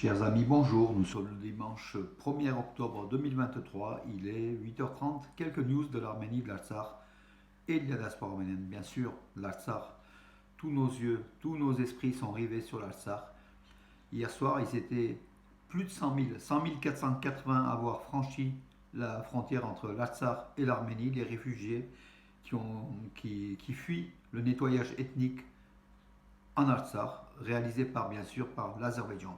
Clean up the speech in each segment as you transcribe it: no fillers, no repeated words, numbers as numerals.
Chers amis, bonjour. Nous sommes le dimanche 1er octobre 2023. Il est 8h30. Quelques news de l'Arménie, de l'Artsakh et de la diaspora arménienne. Bien sûr, l'Artsakh, tous nos yeux, tous nos esprits sont rivés sur l'Artsakh. Hier soir, ils étaient plus de 100 480 à avoir franchi la frontière entre l'Artsakh et l'Arménie, les réfugiés qui fuient le nettoyage ethnique en Artsakh, réalisé bien sûr par l'Azerbaïdjan.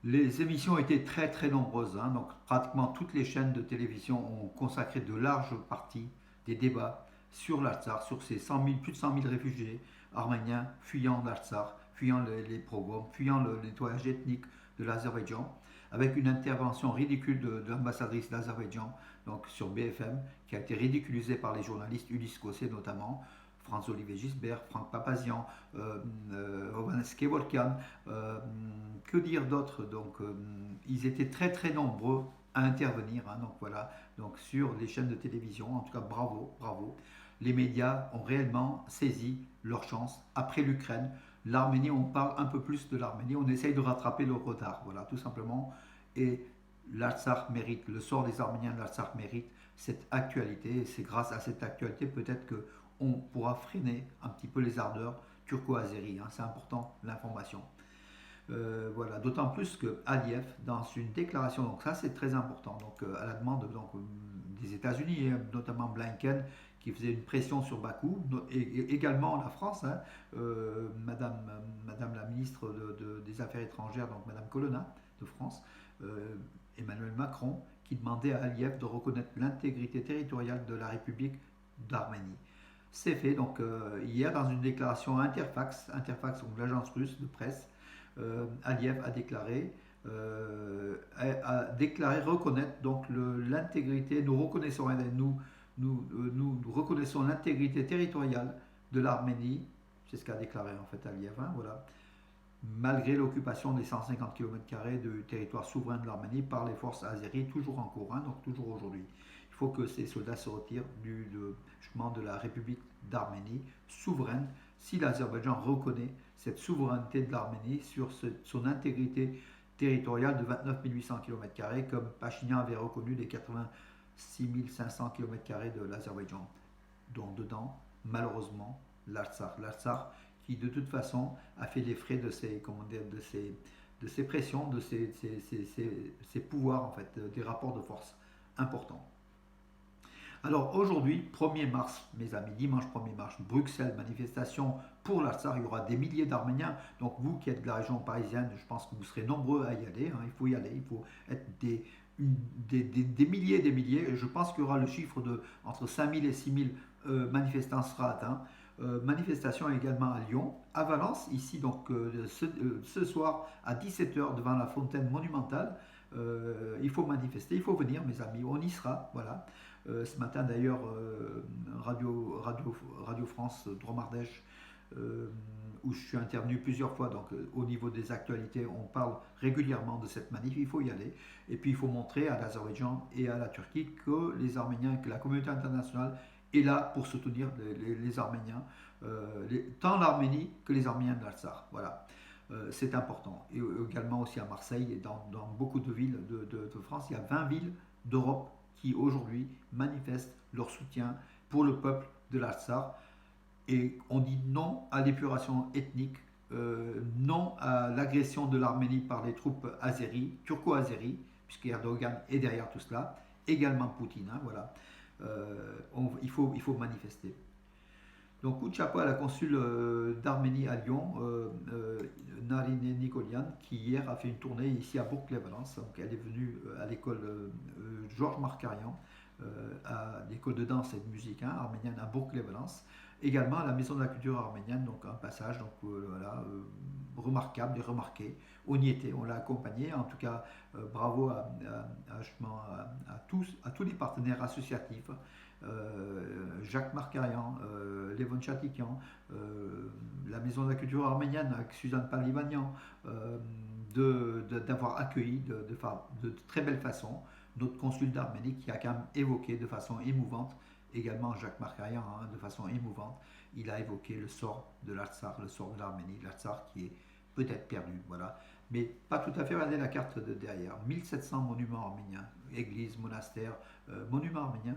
Les émissions étaient très nombreuses, hein, donc pratiquement toutes les chaînes de télévision ont consacré de larges parties des débats sur l'Artsakh, sur ces plus de 100 000 réfugiés arméniens fuyant l'Artsakh, fuyant les pogroms, fuyant le nettoyage ethnique de l'Azerbaïdjan, avec une intervention ridicule de l'ambassadrice d'Azerbaïdjan donc sur BFM, qui a été ridiculisée par les journalistes Ulysse Gossé notamment, Franz-Olivier Gisbert, Franck Papazian, Ovanes Kevorkian, que dire d'autre. Donc ils étaient très nombreux à intervenir, hein, donc voilà, donc sur les chaînes de télévision. En tout cas, bravo. Les médias ont réellement saisi leur chance après l'Ukraine. L'Arménie, on parle un peu plus de l'Arménie, on essaye de rattraper le retard, voilà, tout simplement. Et l'Artsakh mérite, le sort des Arméniens de l'Artsakh mérite cette actualité. Et c'est grâce à cette actualité peut-être que on pourra freiner un petit peu les ardeurs turco-azéries. Hein, c'est important l'information. Voilà, d'autant plus que Aliyev, dans une déclaration, donc ça c'est très important, donc à la demande des États-Unis, et notamment Blinken, qui faisait une pression sur Bakou, et également la France, hein, Madame la ministre des Affaires étrangères, donc Madame Colonna de France, Emmanuel Macron, qui demandait à Aliyev de reconnaître l'intégrité territoriale de la République d'Arménie. C'est fait donc hier dans une déclaration à Interfax, donc l'agence russe de presse. Aliyev a déclaré reconnaître donc l'intégrité. Nous reconnaissons l'intégrité territoriale de l'Arménie. C'est ce qu'a déclaré en fait Aliyev. Hein, voilà. Malgré l'occupation des 150 km² du territoire souverain de l'Arménie par les forces azéries, toujours en cours, hein, donc toujours aujourd'hui. Il faut que ces soldats se retirent de la République d'Arménie souveraine, si l'Azerbaïdjan reconnaît cette souveraineté de l'Arménie sur son intégrité territoriale de 29 800 km², comme Pachinian avait reconnu les 86 500 km² de l'Azerbaïdjan, dont dedans, malheureusement, l'Artsakh. L'Artsakh qui, de toute façon, a fait les frais de ces pressions, de ces pouvoirs, en fait, des rapports de force importants. Alors aujourd'hui, 1er mars, mes amis, dimanche 1er mars, Bruxelles, manifestation pour l'Artsakh, il y aura des milliers d'Arméniens. Donc vous qui êtes de la région parisienne, je pense que vous serez nombreux à y aller. Hein, il faut y aller, il faut être des milliers. Et je pense qu'il y aura le chiffre de entre 5 000 et 6 000 manifestants sera atteint. Manifestation également à Lyon, à Valence, ici donc ce soir à 17h devant la fontaine monumentale. Il faut manifester, il faut venir mes amis, on y sera, voilà. Ce matin d'ailleurs, Radio France Dromardèche, où je suis intervenu plusieurs fois, donc au niveau des actualités, on parle régulièrement de cette manif, il faut y aller. Et puis il faut montrer à l'Azerbaïdjan et à la Turquie que les Arméniens, que la communauté internationale est là pour soutenir les Arméniens, tant l'Arménie que les Arméniens de l'Artsakh. Voilà. C'est important. Et également aussi à Marseille et dans beaucoup de villes de France, il y a 20 villes d'Europe qui aujourd'hui manifestent leur soutien pour le peuple de l'Artsakh. Et on dit non à l'épuration ethnique, non à l'agression de l'Arménie par les troupes azéries, turco-azéries, puisqu'Erdogan est derrière tout cela, également Poutine, hein, voilà. Il faut manifester. Donc coup de chapeau à la consul d'Arménie à Lyon, Narine Nikolian, qui hier a fait une tournée ici à Bourg-les-Valence. Donc elle est venue à l'école Georges Markarian, à l'école de danse et de musique arménienne à Bourg-les-Valence. Également à la Maison de la Culture arménienne, donc un passage donc, voilà, remarquable et remarqué. On y était, on l'a accompagné. En tout cas, bravo à tous les partenaires associatifs. Jacques Markarian, Levon Chatikian, la Maison de la Culture arménienne avec Suzanne Palivanian, d'avoir accueilli de très belle façon notre consul d'Arménie qui a quand même évoqué de façon émouvante, également Jacques Markarian, hein, de façon émouvante, il a évoqué le sort de l'Artsakh, le sort de l'Arménie, l'Artsakh qui est peut-être perdu. Voilà. mais pas tout à fait. Regardez la carte de derrière. 1700 monuments arméniens, églises, monastères, monuments arméniens.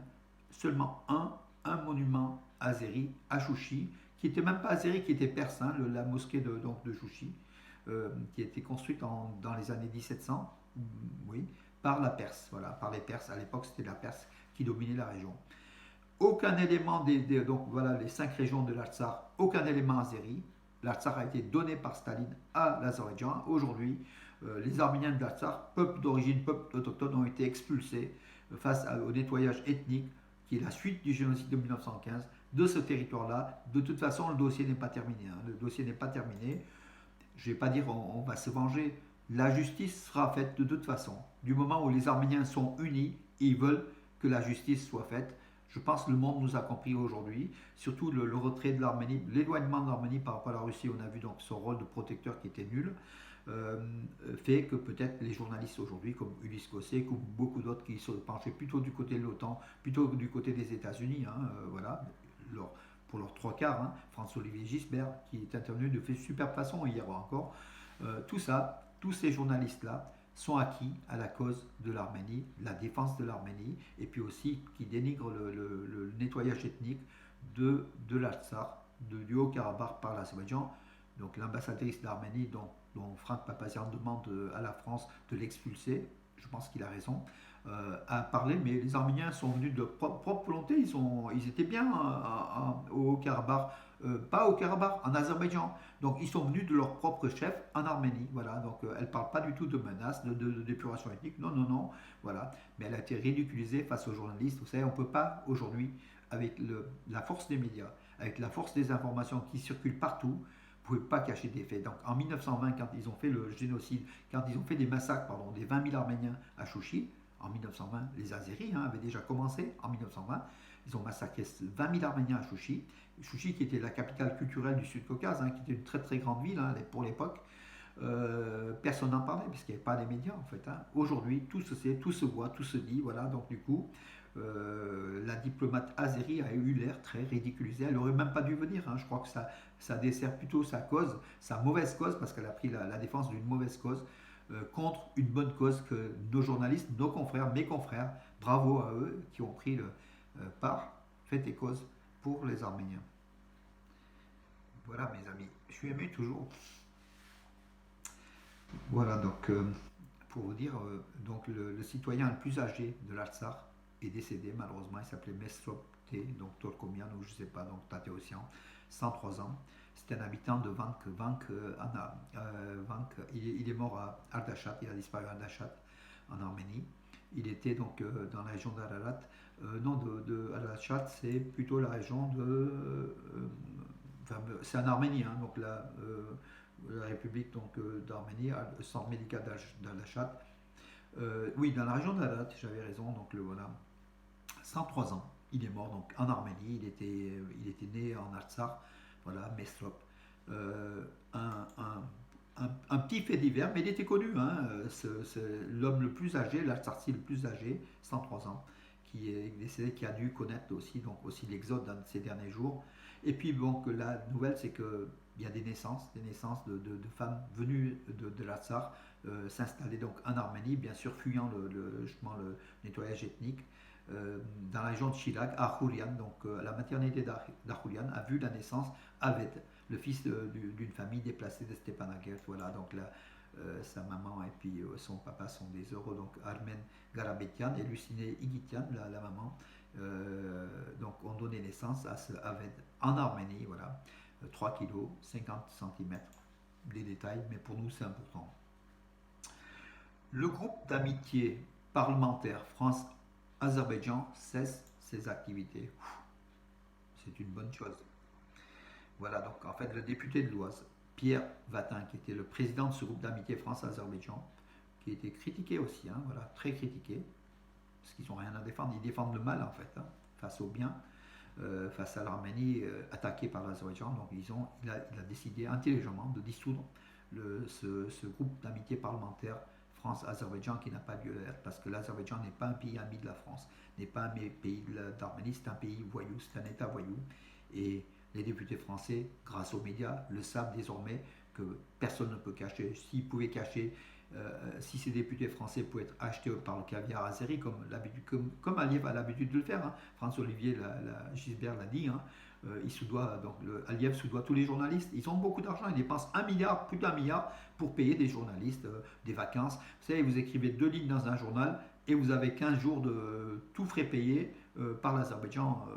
Seulement un monument azéri à Chouchi, qui n'était même pas azéri, qui était perse, hein, la mosquée de Chouchi, qui a été construite dans les années 1700, oui, par la Perse, voilà, par les Perses. À l'époque, c'était la Perse qui dominait la région. Aucun élément donc voilà les 5 régions de l'Artsakh, aucun élément azéri. L'Artsakh a été donné par Staline à l'Azerbaïdjan. Aujourd'hui, les Arméniens de l'Artsakh, peuple d'origine, peuple autochtone, ont été expulsés face au nettoyage ethnique qui est la suite du génocide de 1915 de ce territoire-là. De toute façon, le dossier n'est pas terminé. Hein. Le dossier n'est pas terminé. Je ne vais pas dire on va se venger. La justice sera faite de toute façon. Du moment où les Arméniens sont unis, ils veulent que la justice soit faite. Je pense que le monde nous a compris aujourd'hui, surtout le retrait de l'Arménie, l'éloignement de l'Arménie par rapport à la Russie. On a vu donc son rôle de protecteur qui était nul, fait que peut-être les journalistes aujourd'hui, comme Ulysse Cosset, comme beaucoup d'autres qui se penchaient plutôt du côté de l'OTAN, plutôt du côté des États-Unis, hein, voilà, pour leurs 3 quarts, hein, François-Olivier Gisbert, qui est intervenu de super façon hier encore. Tout ça, tous ces journalistes-là, sont acquis à la cause de l'Arménie, la défense de l'Arménie, et puis aussi qui dénigrent le nettoyage ethnique de l'Artsakh, du Haut-Karabakh par l'Azerbaïdjan. Donc l'ambassadrice d'Arménie, dont Franck Papazian demande à la France de l'expulser, je pense qu'il a raison, a parlé, mais les Arméniens sont venus de leur propre volonté, ils étaient bien au Haut-Karabakh, pas au Karabakh, en Azerbaïdjan. Donc ils sont venus de leur propre chef en Arménie. Voilà. Donc elle ne parle pas du tout de menaces, de d'épuration ethnique. Non, non, non. Voilà. Mais elle a été ridiculisée face aux journalistes. Vous savez, on ne peut pas aujourd'hui, avec la force des médias, avec la force des informations qui circulent partout, vous ne pouvez pas cacher des faits. Donc en 1920, quand ils ont fait le génocide, quand ils ont fait des massacres, pardon, des 20 000 Arméniens à Chouchi, en 1920, les Azéris avaient déjà commencé en 1920. Ils ont massacré 20 000 Arméniens à Chouchi. Chouchi qui était la capitale culturelle du Sud-Caucase, hein, qui était une très très grande ville pour l'époque. Personne n'en parlait puisqu'il n'y avait pas les médias en fait. Hein. Aujourd'hui, tout se sait, tout se voit, tout se dit. Voilà, donc du coup, la diplomate azérie a eu l'air très ridiculisée. Elle n'aurait même pas dû venir. Hein. Je crois que ça dessert plutôt sa cause, sa mauvaise cause, parce qu'elle a pris la défense d'une mauvaise cause contre une bonne cause que nos journalistes, nos confrères, mes confrères, bravo à eux qui ont pris part, fait et cause pour les Arméniens. Voilà mes amis, je suis ému toujours. Voilà donc pour vous dire, donc le citoyen le plus âgé de l'Artsakh est décédé malheureusement, il s'appelait Mesrop T, donc Tolkomian ou je sais pas, donc Tateosian, 103 ans. C'était un habitant de Vank. Il est mort à Ardashat, il a disparu à Ardashat en Arménie. Il était donc dans la région d'Ararat. Non, de Ardashat, c'est plutôt la région enfin, c'est en Arménie, hein, donc la République d'Arménie, le centre médical d'Al-Ashad. Oui, dans la région d'Al-Ashad, j'avais raison, donc voilà. 103 ans, il est mort donc en Arménie, il était né en Artsakh, voilà, Mesrop. Un petit fait divers, mais il était connu, hein, c'est l'homme le plus âgé, l'Artsakhi le plus âgé, 103 ans, qui est décédé, qui a dû connaître aussi l'exode dans ces derniers jours. Et puis bon, la nouvelle, c'est que il y a des naissances de femmes venues de l'Artsakh, s'installer donc en Arménie, bien sûr fuyant justement le nettoyage ethnique, dans la région de Chilak, à Khoulian. Donc la maternité d'Akhoulian a vu la naissance avec le fils d'une famille déplacée de Stepanakert. Voilà, donc là, sa maman et puis son papa sont des euros, donc Armen Garabetian et Lucine Igitian, la maman, donc ont donné naissance à ce Aved en Arménie, voilà, 3 kilos, 50 centimètres, des détails, mais pour nous c'est important. Le groupe d'amitié parlementaire France-Azerbaïdjan cesse ses activités. C'est une bonne chose. Voilà, donc en fait le député de l'Oise, Pierre Vatin, qui était le président de ce groupe d'amitié France-Azerbaïdjan, qui a été critiqué aussi, hein, voilà, très critiqué, parce qu'ils n'ont rien à défendre, ils défendent le mal en fait, hein, face au bien, face à l'Arménie attaquée par l'Azerbaïdjan. Donc il a décidé intelligemment de dissoudre ce groupe d'amitié parlementaire France-Azerbaïdjan qui n'a pas lieu d'être parce que l'Azerbaïdjan n'est pas un pays ami de la France, n'est pas un pays d'Arménie, c'est un pays voyou, c'est un État voyou. Et les députés français, grâce aux médias, le savent désormais que personne ne peut cacher. S'ils pouvaient cacher, si ces députés français pouvaient être achetés par le caviar azéri, comme Aliyev a l'habitude de le faire, hein. François-Olivier Gisbert l'a dit, hein. Il se doit, donc Aliyev se doit tous les journalistes. Ils ont beaucoup d'argent, ils dépensent 1 milliard, plus d'1 milliard pour payer des journalistes, des vacances. Vous savez, vous écrivez 2 lignes dans un journal et vous avez 15 jours de tout frais payé par l'Azerbaïdjan,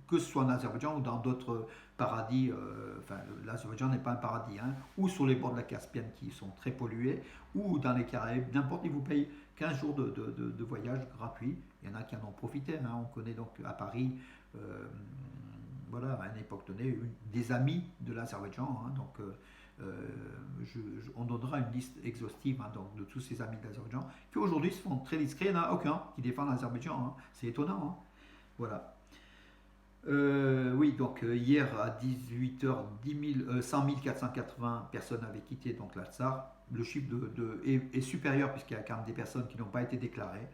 que ce soit en Azerbaïdjan ou dans d'autres paradis. Enfin, l'Azerbaïdjan n'est pas un paradis, hein, ou sur les bords de la Caspienne qui sont très pollués, ou dans les Caraïbes, n'importe, ils vous payent 15 jours de voyage gratuit. Il y en a qui en ont profité, hein. On connaît donc à Paris, voilà, à une époque donnée, des amis de l'Azerbaïdjan, hein. Donc on donnera une liste exhaustive, hein, donc, de tous ces amis de l'Azerbaïdjan qui aujourd'hui se font très discrets. Il n'y en a aucun qui défend l'Azerbaïdjan, hein. C'est étonnant, hein. Voilà. Oui, donc hier à 18h, 100 480 personnes avaient quitté donc l'Artsakh. Le chiffre est supérieur puisqu'il y a quand même des personnes qui n'ont pas été déclarées.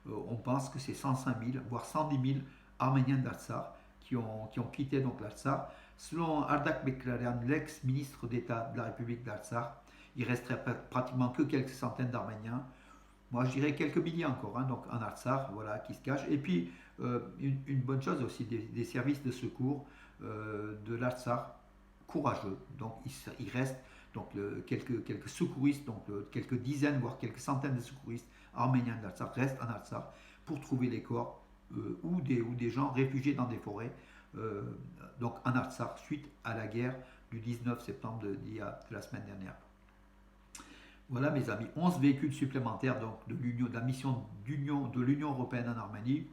On pense que c'est 105 000, voire 110 000 Arméniens d'Artsakh qui ont quitté donc l'Artsakh. Selon Ardak Beklarian, l'ex-ministre d'État de la République d'Artsakh, il resterait pratiquement que quelques centaines d'Arméniens. Moi, je dirais quelques milliers encore, hein, donc en Artsakh, voilà, qui se cachent. Et puis, une bonne chose aussi, des services de secours de l'Artsakh courageux. Donc, il reste donc, quelques secouristes, donc quelques dizaines, voire quelques centaines de secouristes arméniens de l'Artsakh restent en Artsakh pour trouver les corps ou des gens réfugiés dans des forêts, donc en Artsakh, suite à la guerre du 19 septembre de la semaine dernière. Voilà mes amis, 11 véhicules supplémentaires donc, de la mission de l'Union européenne en Arménie.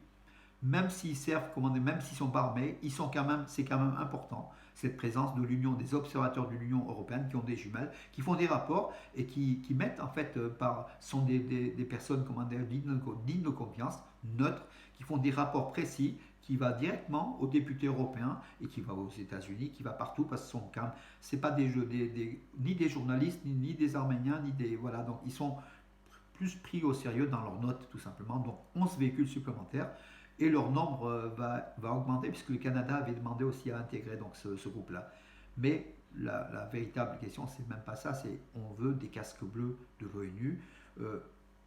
Même s'ils servent, même s'ils ne sont pas armés, c'est quand même important, cette présence de l'Union, des observateurs de l'Union européenne qui ont des jumelles, qui font des rapports et qui mettent en fait, sont des personnes dignes de confiance, neutres, qui font des rapports précis, qui va directement aux députés européens et qui va aux États-Unis, qui va partout, parce que c'est pas ni des journalistes, ni des Arméniens, ni des. Voilà, donc ils sont plus pris au sérieux dans leurs notes, tout simplement. Donc 11 véhicules supplémentaires. Et leur nombre va augmenter puisque le Canada avait demandé aussi à intégrer donc, ce groupe-là. Mais la véritable question, c'est même pas ça, c'est on veut des casques bleus de l'ONU.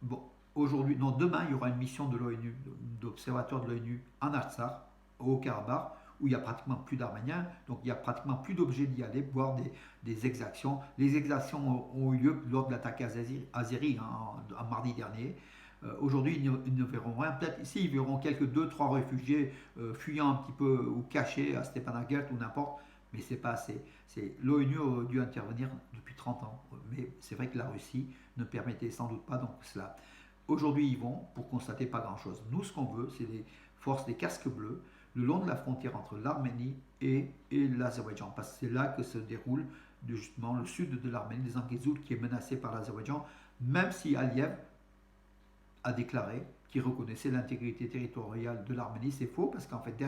Bon, demain, il y aura une mission de l'ONU, d'observateurs de l'ONU en Artsakh, au Haut-Karabakh, où il n'y a pratiquement plus d'Arméniens, donc il n'y a pratiquement plus d'objets d'y aller, voire des exactions. Les exactions ont eu lieu lors de l'attaque azéri en mardi dernier. Aujourd'hui, ils ne verront rien. Peut-être ici, ils verront quelques 2-3 réfugiés fuyant un petit peu ou cachés à Stepanakert ou n'importe, mais c'est pas assez. L'ONU a dû intervenir depuis 30 ans, mais c'est vrai que la Russie ne permettait sans doute pas donc cela. Aujourd'hui, ils vont pour constater pas grand-chose. Nous, ce qu'on veut, c'est des forces, des casques bleus, le long de la frontière entre l'Arménie et l'Azerbaïdjan, parce que c'est là que se déroule justement le sud de l'Arménie, des Zangezur, qui est menacé par l'Azerbaïdjan, même si Aliyev a déclaré qu'il reconnaissait l'intégrité territoriale de l'Arménie. C'est faux parce qu'en fait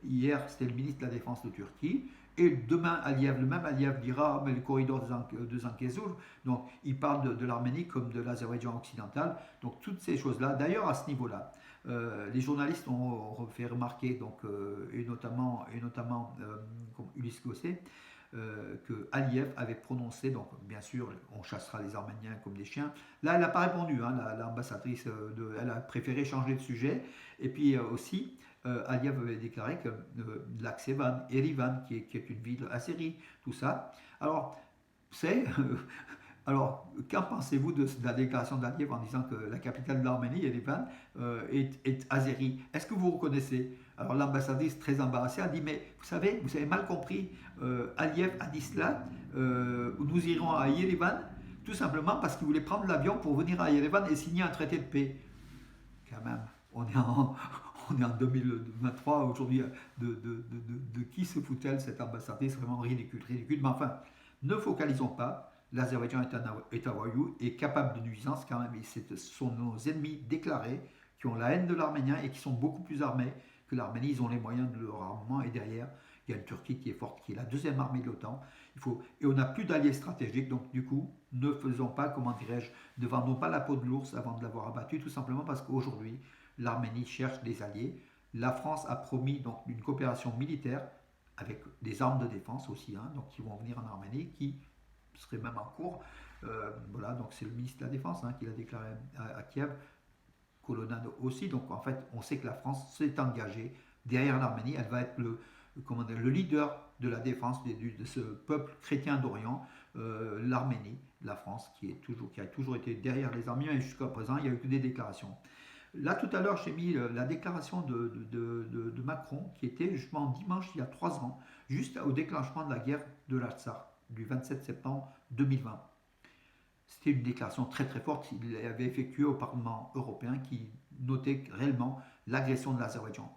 hier c'était le ministre de la Défense de Turquie et demain le même Aliyev dira mais le corridor de Zangezur, donc il parle de l'Arménie comme de l'Azerbaïdjan occidental. Donc toutes ces choses-là, d'ailleurs à ce niveau-là, les journalistes ont fait remarquer, donc, et notamment comme Ulysse Gosset, que Aliyev avait prononcé, donc bien sûr on chassera les Arméniens comme des chiens. Là elle n'a pas répondu, hein, l'ambassadrice, elle a préféré changer de sujet. Et puis aussi Aliyev avait déclaré que l'Aksevan, Erivan, qui est une ville azérie, tout ça. Alors alors, qu'en pensez-vous de la déclaration d'Aliyev en disant que la capitale de l'Arménie, Yerevan, est azérie? Est-ce que vous reconnaissez? Alors l'ambassadrice, très embarrassée, a dit mais vous avez mal compris. Aliyev a dit cela. Nous irons à Yerevan tout simplement parce qu'il voulait prendre l'avion pour venir à Yerevan et signer un traité de paix. Quand même, on est en 2023 aujourd'hui. De qui se fout-elle cette ambassadrice? C'est vraiment ridicule. Mais enfin, ne focalisons pas. L'Azerbaïdjan est un voyou et capable de nuisance quand même. Ce sont nos ennemis déclarés qui ont la haine de l'Arménien et qui sont beaucoup plus armés que l'Arménie. Ils ont les moyens de leur armement et derrière, il y a une Turquie qui est forte, qui est la deuxième armée de l'OTAN. Et on n'a plus d'alliés stratégiques, donc du coup, ne faisons pas, ne vendons pas la peau de l'ours avant de l'avoir abattu, tout simplement parce qu'aujourd'hui, l'Arménie cherche des alliés. La France a promis donc une coopération militaire avec des armes de défense aussi, hein, donc qui vont venir en Arménie, qui seraient même en cours. Voilà, donc c'est le ministre de la Défense, hein, qui l'a déclaré à Kiev, Colonnade aussi. Donc en fait, on sait que la France s'est engagée derrière l'Arménie. Elle va être le leader de la défense de ce peuple chrétien d'Orient, l'Arménie, la France, qui a toujours été derrière les Arméniens, et jusqu'à présent, il n'y a eu que des déclarations. Là, tout à l'heure, j'ai mis la déclaration de Macron, qui était justement dimanche, il y a 3 ans, juste au déclenchement de la guerre de l'Artsakh, du 27 septembre 2020. C'était une déclaration très très forte qu'il avait effectuée au Parlement européen qui notait réellement l'agression de l'Azerbaïdjan.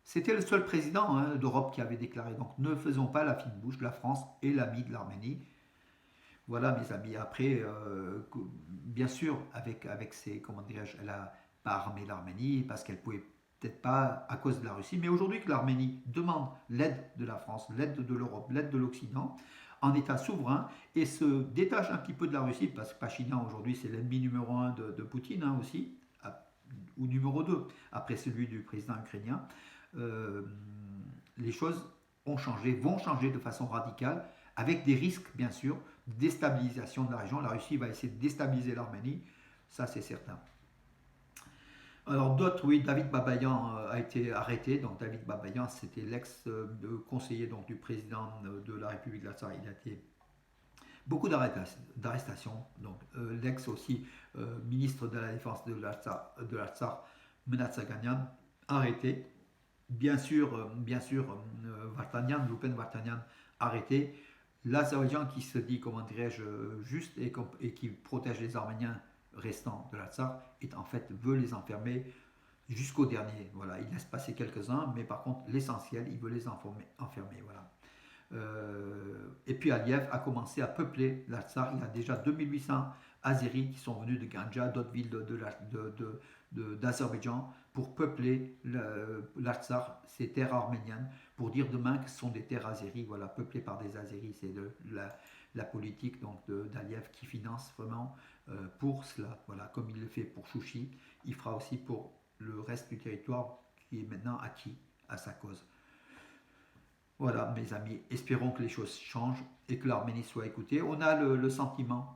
C'était le seul président, hein, d'Europe qui avait déclaré. Donc ne faisons pas la fine bouche, la France est l'ami de l'Arménie. Voilà mes amis. Après, bien sûr, avec ses, comment dirais-je, elle a pas armé l'Arménie parce qu'elle pouvait peut-être pas à cause de la Russie. Mais aujourd'hui que l'Arménie demande l'aide de la France, l'aide de l'Europe, l'aide de l'Occident, en État souverain, et se détache un petit peu de la Russie, parce que Pachinian aujourd'hui c'est l'ennemi numéro un de Poutine, hein, aussi, ou numéro 2, après celui du président ukrainien, euh, les choses vont changer de façon radicale, avec des risques bien sûr de déstabilisation de la région. La Russie va essayer de déstabiliser l'Arménie, ça c'est certain. Alors d'autres, oui, David Babayan a été arrêté. Donc David Babayan, c'était l'ex-conseiller du président de la République de l'Artsakh. Il a été beaucoup d'arrestations. Donc l'ex aussi ministre de la Défense de l'Artsakh, Menat Saganyan, arrêté. Bien sûr, Vartanian, Loupen Vartanian, arrêté. L'Azerbaïdjan qui se dit, comment dirais-je, juste et qui protège les Arméniens restants de l'Artsakh, en fait veut les enfermer jusqu'au dernier. Voilà, il laisse passer quelques-uns, mais par contre l'essentiel, il veut les enfermer. Voilà. Et puis Aliyev a commencé à peupler l'Artsakh. Il y a déjà 2800 Azéris qui sont venus de Ganja, d'autres villes d'Azerbaïdjan, pour peupler l'Artsakh, ces terres arméniennes, pour dire demain que ce sont des terres azéries, voilà, peuplées par des Azéris. C'est la politique d'Aliyev qui finance vraiment pour cela. Voilà, comme il le fait pour Chouchi, il fera aussi pour le reste du territoire qui est maintenant acquis à sa cause. Voilà, mes amis, espérons que les choses changent et que l'Arménie soit écoutée. On a le sentiment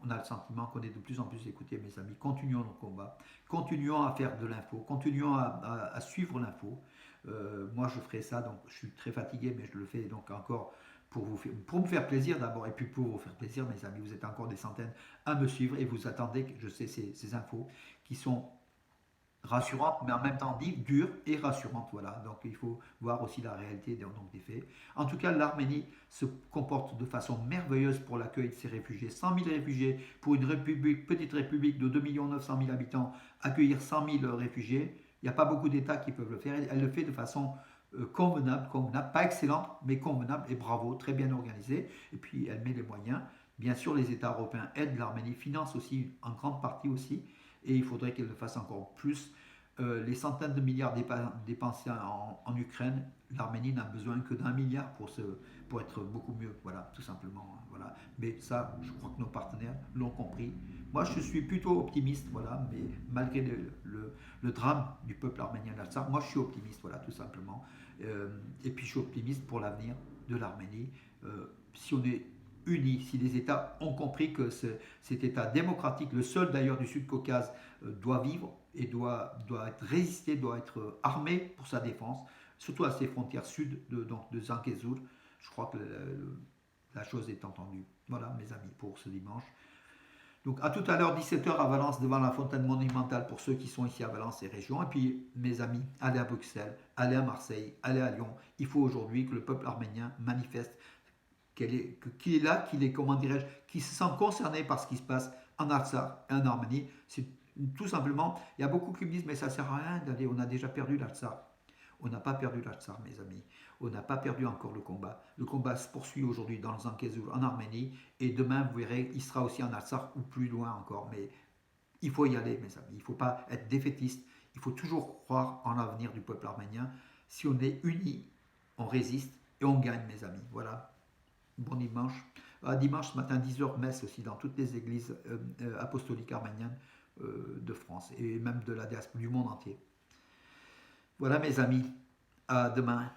qu'on est de plus en plus écouté, mes amis. Continuons nos combats, continuons à faire de l'info, continuons à suivre l'info. Moi, je ferai ça, donc je suis très fatigué, mais je le fais donc encore pour me faire plaisir d'abord, et puis pour vous faire plaisir, mes amis. Vous êtes encore des centaines à me suivre et vous attendez, je sais, ces infos qui sont rassurante, mais en même temps dure et rassurante. Voilà. Donc il faut voir aussi la réalité des faits. En tout cas, l'Arménie se comporte de façon merveilleuse pour l'accueil de ces réfugiés. 100 000 réfugiés pour une petite république de 2 900 000 habitants, accueillir 100 000 réfugiés. Il n'y a pas beaucoup d'États qui peuvent le faire. Elle le fait de façon convenable, pas excellente, mais convenable, et bravo, très bien organisée. Et puis elle met les moyens. Bien sûr, les États européens aident l'Arménie, financent aussi en grande partie aussi, et il faudrait qu'elle le fasse encore plus. Les centaines de milliards dépensés en Ukraine, l'Arménie n'a besoin que d'1 milliard pour être beaucoup mieux, voilà, tout simplement. Voilà. Mais ça, je crois que nos partenaires l'ont compris. Moi, je suis plutôt optimiste, voilà, mais malgré le drame du peuple arménien d'Artsakh, moi, je suis optimiste, voilà, tout simplement. Et puis, je suis optimiste pour l'avenir de l'Arménie. Si on est unis, si les États ont compris que cet État démocratique, le seul d'ailleurs du Sud-Caucase, doit vivre et doit être résisté, doit être armé pour sa défense, surtout à ses frontières sud de Zangezur. Je crois que la chose est entendue. Voilà, mes amis, pour ce dimanche. Donc à tout à l'heure, 17h à Valence, devant la fontaine monumentale pour ceux qui sont ici à Valence et région. Et puis, mes amis, allez à Bruxelles, allez à Marseille, allez à Lyon. Il faut aujourd'hui que le peuple arménien manifeste qu'il est là, comment dirais-je, qu'il se sent concerné par ce qui se passe en Artsakh et en Arménie. C'est tout simplement, il y a beaucoup qui me disent, mais ça ne sert à rien d'aller, on a déjà perdu l'Artsakh. On n'a pas perdu l'Artsakh, mes amis. On n'a pas perdu encore le combat. Le combat se poursuit aujourd'hui dans le Zangezur, en Arménie, et demain, vous verrez, il sera aussi en Artsakh ou plus loin encore. Mais il faut y aller, mes amis. Il ne faut pas être défaitiste. Il faut toujours croire en l'avenir du peuple arménien. Si on est unis, on résiste et on gagne, mes amis. Voilà. Bon dimanche. Dimanche matin, 10h, messe aussi dans toutes les églises apostoliques arméniennes de France et même de la diaspora, du monde entier. Voilà, mes amis. À demain.